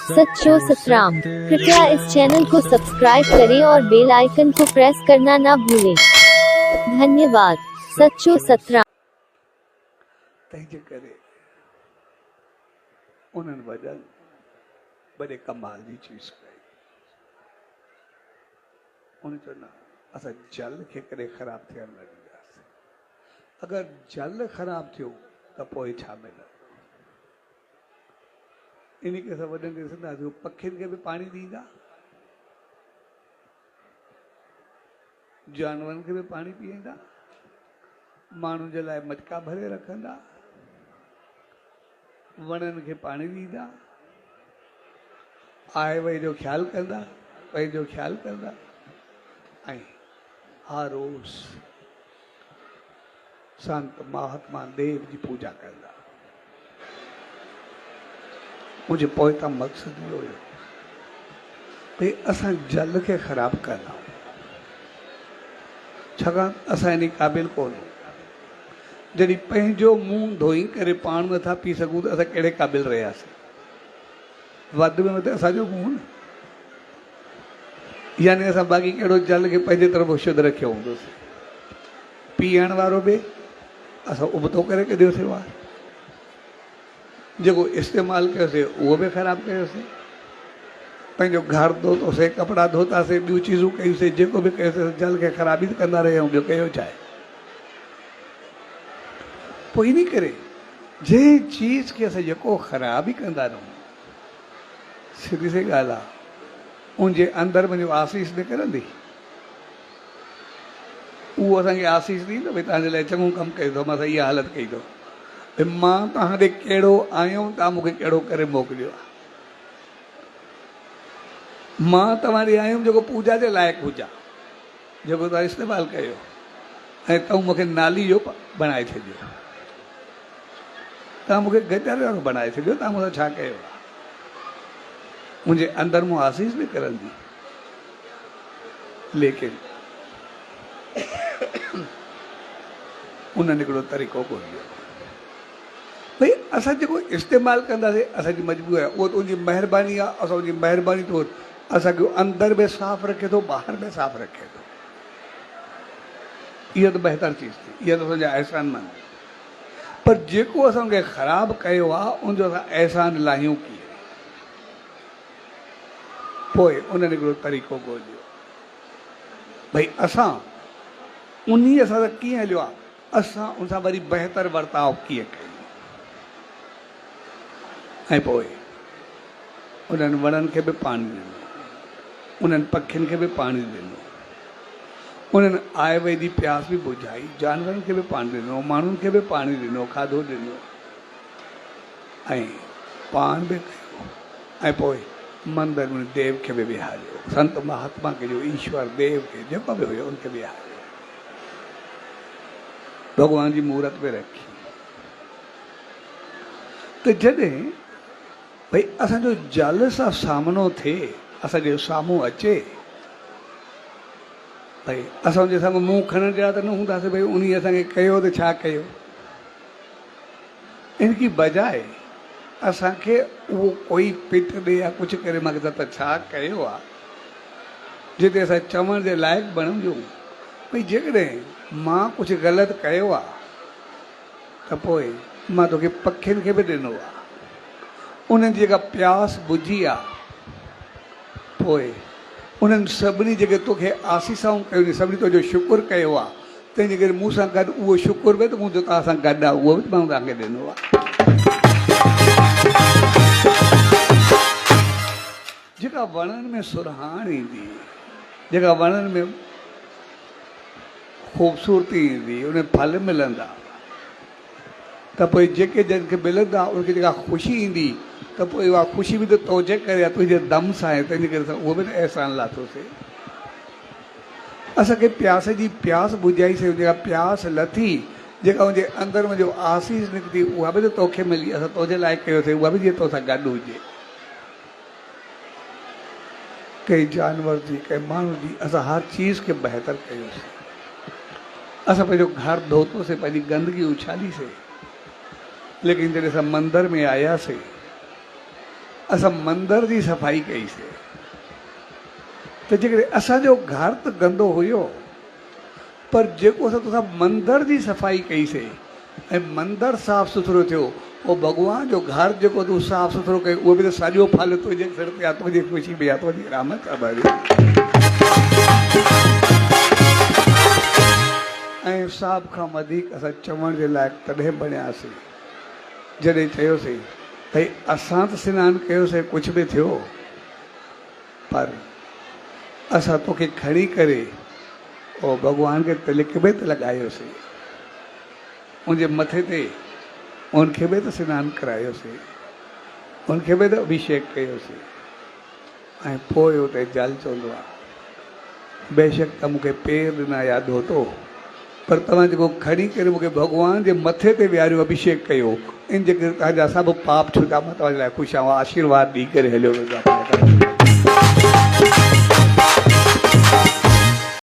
सच्चो सतराम। कृपया इस चैनल को सब्सक्राइब करें और बेल आइकन को प्रेस करना ना भूलें। धन्यवाद। सच्चो सतराम। तंहिंजे करे उन्हनि वॾनि वॾे कमाल जी चीज़ कई। उन चयो न असां जल खे करे ख़राब थियण न ॾींदासीं। अगरि जल ख़राब थियो त पोइ छा मिलंदो? इन खे असां वॾनि खे ॾिसंदासीं, पखियुनि खे बि पाणी ॾींदा, जानवरनि खे बि पाणी पीअंदा, माण्हुनि जे लाइ मटका भरे रखंदा, वणनि खे पाणी ॾींदा, आए वई जो ख़्यालु कंदा, पंहिंजो ख़्यालु कंदा, ऐं हर रोज़ संत महात्मा देव जी पूजा कंदा। मुंहिंजे पोइता मक़सदु इहो हुयो भई असां जल खे ख़राबु कंदा, छाकाणि असां इन क़ाबिल कोन्हूं। जॾहिं पंहिंजो मुंहुं धोई करे पाण नथा पी सघूं त असां कहिड़े क़ाबिल रहियासीं? वधि में वधि असांजो मुंहुं न, यानी असां बाक़ी कहिड़ो जल खे पंहिंजे तरफ़ शुद्ध रखियो हूंदोसीं। पीअण वारो बि असां उबतो करे कढियोसीं, वार जेको इस्तेमालु कयोसीं उहो बि ख़राबु कयोसीं। पंहिंजो घर धोतोसीं, कपिड़ा धोतासीं, ॿियूं चीज़ूं कयूंसीं, जेको बि कयोसीं जल खे ख़राबी कंदा रहिया आहियूं। ॿियो कयो छा आहे? पोइ इन करे जंहिं चीज़ खे असां जेको ख़राबी कंदा रहूं, सिधी सी ॻाल्हि आहे, उनजे अंदरि वञो आसीस निकिरंदी, उहो असांखे आसीस ॾींदो भई तव्हांजे लाइ चङो कमु कयो अथव, मां इहा हालत कई अथव, भई मां तव्हां ॾे कहिड़ो आहियो, तव्हां मूंखे कहिड़ो करे मोकिलियो आहे। मां तव्हां ॾे आयुमि जेको पूॼा जे लाइक़ु हुजां, जेको तव्हां इस्तेमालु कयो, ऐं तव्हां मूंखे नाली जो बणाए छॾियो, तव्हां मूंखे गजर वारो बणाए छॾियो, तव्हां मूंसां छा कयो आहे? मुंहिंजे अंदरि मूं आसीस निकिरंदी। लेकिन उन्हनि हिकिड़ो तरीक़ो ॻोल्हियो भई असां जेको इस्तेमालु कंदासीं असांजी मजबूरी आहे, उहो त उनजी महिरबानी आहे। असां उनजी महिरबानी तौरु असांखे अंदरि बि साफ़ु रखे थो, ॿाहिरि बि साफ़ु रखे थो। इहा त बहितर चीज़ थी, इहा त असांजा अहसान मन। पर जेको असांखे ख़राबु कयो आहे उनजो असां अहसान लाहियूं कीअं? पोइ उन्हनि हिकिड़ो तरीक़ो ॻोल्हियो भई असां उन्हीअ सां कीअं हलियो आहे, असां उन सां वरी बहितर वर्ताव कीअं कयूं। ऐं पोइ उन्हनि वणनि खे बि पाणी ॾिनो, उन्हनि पखियुनि खे बि पाणी ॾिनो, उन्हनि आए वई जी प्यास बि बुझाई, जानवरनि खे बि पाणी ॾिनो, माण्हुनि खे बि पाणी ॾिनो, खाधो ॾिनो, ऐं पान बि कयो। ऐं पोइ मंदर में देव खे बि विहारियो, संत महात्मा खे जो ईश्वर देव खे जेको बि हुयो उनखे विहारियो, भॻवान जी मूर्त में रखी। त जॾहिं भई असांजो जल सां सामनो थिए, असांजे साम्हूं अचे, भई असां उनजे साम्हूं मुंहुं खणण जहिड़ा त न हूंदासीं भई उन असांखे कयो त छा कयो। इनकी बजाए असांखे उहो कोई पिट ॾे या कुझु करे मां त छा कयो आहे, जिते असां चवण जे लाइक़ु बणिजूं भई जेकॾहिं मां कुझु ग़लति कयो आहे त पोइ मां तोखे पखियुनि खे बि ॾिनो आहे, उन्हनि जी जेका प्यास बुझी आहे, पोइ उन्हनि सभिनी जेके तोखे आसीसाऊं कयूं, सभिनी तुंहिंजो शुकुरु कयो आहे, तंहिंजे करे मूं सां गॾु उहो शुकुरु बि त मुंहिंजो तव्हां सां गॾु आहे, उहो बि मां तव्हांखे ॾिनो आहे। जेका वणनि में सुरहाण ईंदी, जेका वणनि में ख़ूबसूरती ईंदी, उन फल मिलंदा, त पोइ जेके जंहिंखे मिलंदा उनखे जेका ख़ुशी ईंदी, त पोइ उहा ख़ुशी बि त तोजे करे आहे, तुंहिंजे दम सां आहे, तंहिंजे करे असां उहो बि त अहसान लाथोसीं। असांखे प्यास जी प्यास बुझाईसीं, जेका प्यास लथी, जेका उनजे अंदरि मुंहिंजो आसीस निकिती, उहा बि त तोखे मिली, असां तोजे लाइ कयोसीं, उहा बि जीअं तोसां गॾु हुजे। कंहिं जानवर जी, कंहिं माण्हू जी, असां हर चीज़ खे बहितर कयोसीं। असां पंहिंजो घर धोतोसीं, पंहिंजी गंदगी उछालीसीं, लेकिन जॾहिं असां मंदर में आयासीं असां मंदर जी सफ़ाई कईसीं त जेकॾहिं असांजो घर त गंदो हुयो पर जेको असां तुसां मंदर जी सफ़ाई कईसीं ऐं मंदरु साफ़ सुथरो थियो उहो भॻवान जो घर जेको तूं साफ़ सुथरो कयो उहो बि त साॼो फल तुंहिंजे सिर ते आहे, तुंहिंजी ख़ुशी में आहे, तुंहिंजी रहमत आहे भरी। ऐं सभ खां वधीक असां चवण जे लाइक़ु तॾहिं बणियासीं जॾहिं चयोसीं भई असां त सनानु कयोसीं कुझु बि थियो पर असां तोखे खणी करे उहो भॻवान खे तिलक बि त लॻायोसीं, उनजे मथे ते उनखे बि त सनानु करायोसीं, उनखे बि त अभिषेक कयोसीं। ऐं पोइ उते जल चवंदो आहे बेशक त मूंखे पेर ॾिना या धोतो पर तव्हां जेको खणी करे मूंखे भॻवान जे मथे ते विहारियो अभिषेक कयो इन जे करे तव्हांजा सभु पाप छुटा। मां तव्हांजे लाइ ख़ुशि आहियां, आशीर्वाद ॾेई करे हलियो वेंदो आहे।